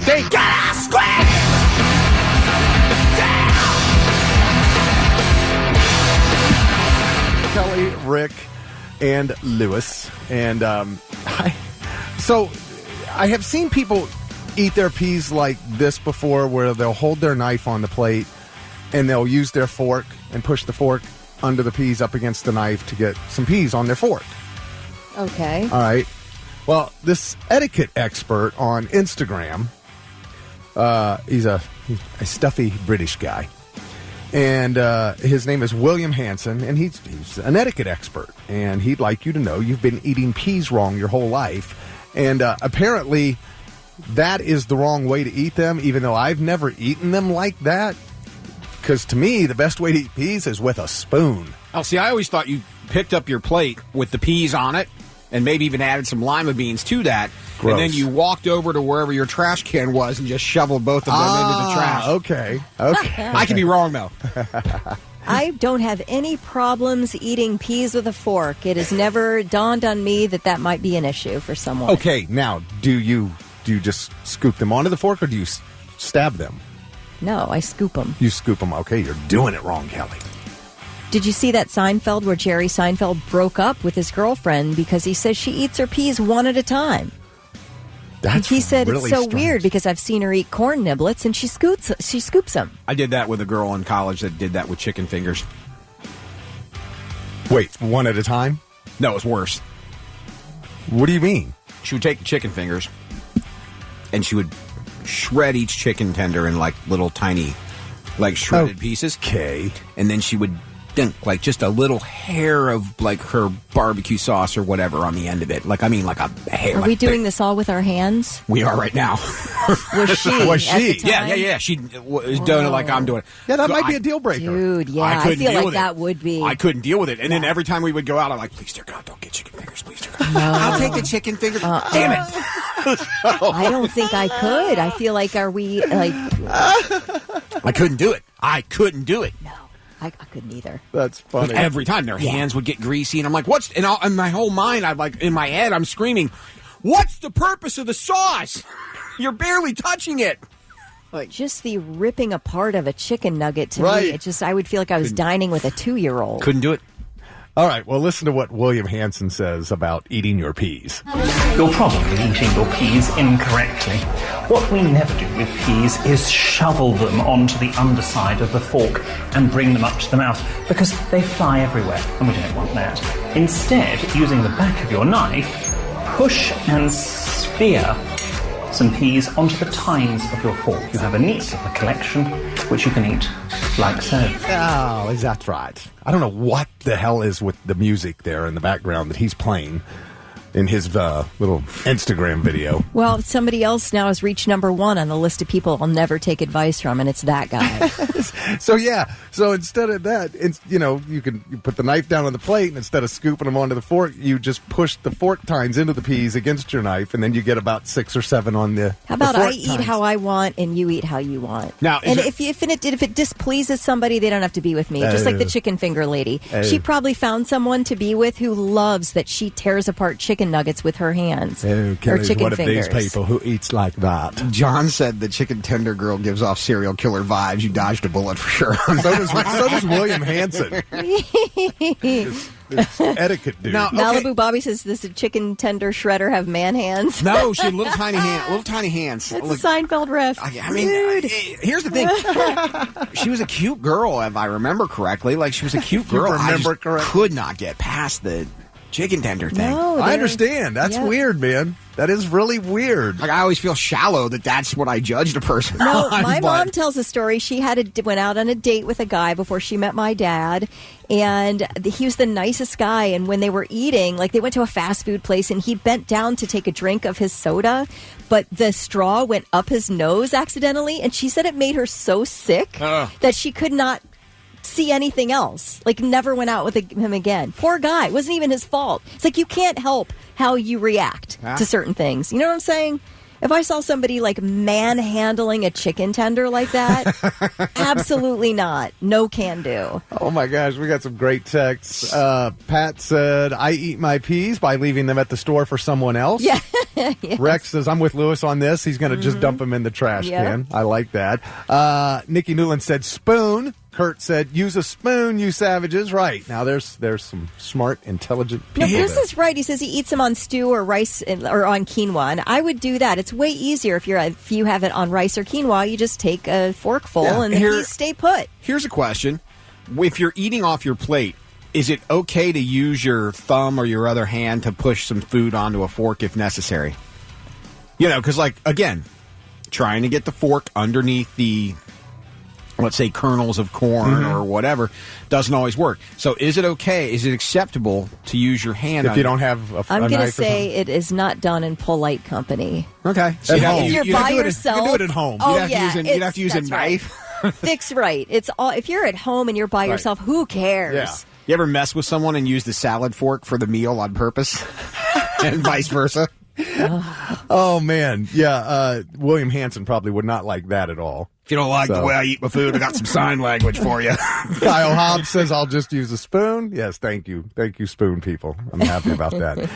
They gotta scream! Kelly, Rick, and Lewis. And I have seen people eat their peas like this before, where they'll hold their knife on the plate and they'll use their fork and push the fork under the peas up against the knife to get some peas on their fork. Okay. All right. Well, this etiquette expert on Instagram, he's a stuffy British guy. And his name is William Hanson, and he's an etiquette expert. And he'd like you to know you've been eating peas wrong your whole life. And apparently that is the wrong way to eat them, even though I've never eaten them like that. Because to me, the best way to eat peas is with a spoon. Oh, see, I always thought you picked up your plate with the peas on it and maybe even added some lima beans to that. Gross. And then you walked over to wherever your trash can was and just shoveled both of them into the trash. Okay. I could be wrong, though. I don't have any problems eating peas with a fork. It has never dawned on me that might be an issue for someone. Okay, now, do you just scoop them onto the fork, or do you stab them? No, I scoop them. You scoop them. Okay, you're doing it wrong, Kelly. Did you see that Seinfeld where Jerry Seinfeld broke up with his girlfriend because he says she eats her peas one at a time? That's he said really it's so strange. weird because I've seen her eat corn niblets and she scoops them. I did that with a girl in college that did that with chicken fingers. Wait, one at a time? No, it was worse. What do you mean? She would take the chicken fingers and she would shred each chicken tender in like little tiny, like shredded pieces. Okay. And then she would dunk like just a little hair of like her barbecue sauce or whatever on the end of it. Like a hair. Are like we doing this all with our hands? We are right now. Was she? Was she? At the time? Yeah. She was doing it like I'm doing it. Yeah, that So might be a deal breaker. Dude, yeah, I I couldn't feel deal like with that it. would be. I couldn't deal with it. And then every time we would go out, I'm like, please, dear God, don't get chicken fingers. Please, dear God. I'll take the chicken fingers. Damn it. I don't think I could. I feel like, are we like? I couldn't do it. No, I couldn't either. That's funny. Every time their hands would get greasy, and I'm like, what's... And in my whole mind, in my head, I'm screaming, what's the purpose of the sauce? You're barely touching it. Like just the ripping apart of a chicken nugget to Right. me, I would feel like I was dining with a 2-year-old. Couldn't do it. All right, well, listen to what William Hanson says about eating your peas. You're probably eating your peas incorrectly. What we never do with peas is shovel them onto the underside of the fork and bring them up to the mouth, because they fly everywhere, and we don't want that. Instead, using the back of your knife, push and spear some peas onto the tines of your fork. You have a neat little collection, which you can eat like so. Oh, is that right? I don't know what the hell is with the music there in the background that he's playing in his little Instagram video. Well, somebody else now has reached number 1 on the list of people I'll never take advice from, and it's that guy. So instead of that, you put the knife down on the plate, and instead of scooping them onto the fork, you just push the fork tines into the peas against your knife, and then you get about 6 or 7 on the How about the fork I eat tines. how I want and you eat how you want? Now, and if it displeases somebody, they don't have to be with me. Just like the chicken finger lady. She probably found someone to be with who loves that she tears apart chicken nuggets with her hands. Oh, or Kelly's chicken one of fingers. these people who eats like that. John said the chicken tender girl gives off serial killer vibes. You dodged a bullet for sure. So does William Hanson. This etiquette dude. Now, Malibu Bobby says, does the chicken tender shredder have man hands? No, she had little tiny hands. It's Look, a Seinfeld ref. I mean, here's the thing. She was a cute girl, if I remember correctly. Like, she was a cute girl. I just could not get past the chicken tender thing. No, I understand. That's weird, man. That is really weird. Like, I always feel shallow that's what I judged a person No, on. my but- mom tells a story. She went out on a date with a guy before she met my dad, and he was the nicest guy. And when they were eating, like they went to a fast food place, and he bent down to take a drink of his soda, but the straw went up his nose accidentally, and she said it made her so sick that she could not see anything else. Like, never went out with him again. Poor guy. It wasn't even his fault. It's like you can't help how you react to certain things. You know what I'm saying? If I saw somebody like manhandling a chicken tender like that, absolutely not. No can do. Oh my gosh, we got some great texts. Pat said, I eat my peas by leaving them at the store for someone else. Yeah. Yes. Rex says, I'm with Lewis on this. He's going to just dump them in the trash can. I like that. Nikki Newland said, spoon. Kurt said, use a spoon, you savages. Right. Now, there's some smart, intelligent people. No, Chris is right. He says he eats them on stew or rice or on quinoa. And I would do that. It's way easier if you have it on rice or quinoa. You just take a forkful and the peas stay put. Here's a question. If you're eating off your plate, is it okay to use your thumb or your other hand to push some food onto a fork if necessary? You know, because, like, again, trying to get the fork underneath the, let's say, kernels of corn or whatever doesn't always work. So is it okay? Is it acceptable to use your hand if you don't have a I'm going to knife say it is not done in polite company. Okay. So if you're by yourself. You can do it at home. Oh, you'd have to use a knife. Right. Fix right. It's all. If you're at home and you're by yourself, who cares? Yeah. You ever mess with someone and use the salad fork for the meal on purpose? And vice versa? Oh, man. Yeah, William Hanson probably would not like that at all. If you don't like the way I eat my food, I got some sign language for you. Kyle Hobbs says, I'll just use a spoon. Yes, thank you. Thank you, spoon people. I'm happy about that.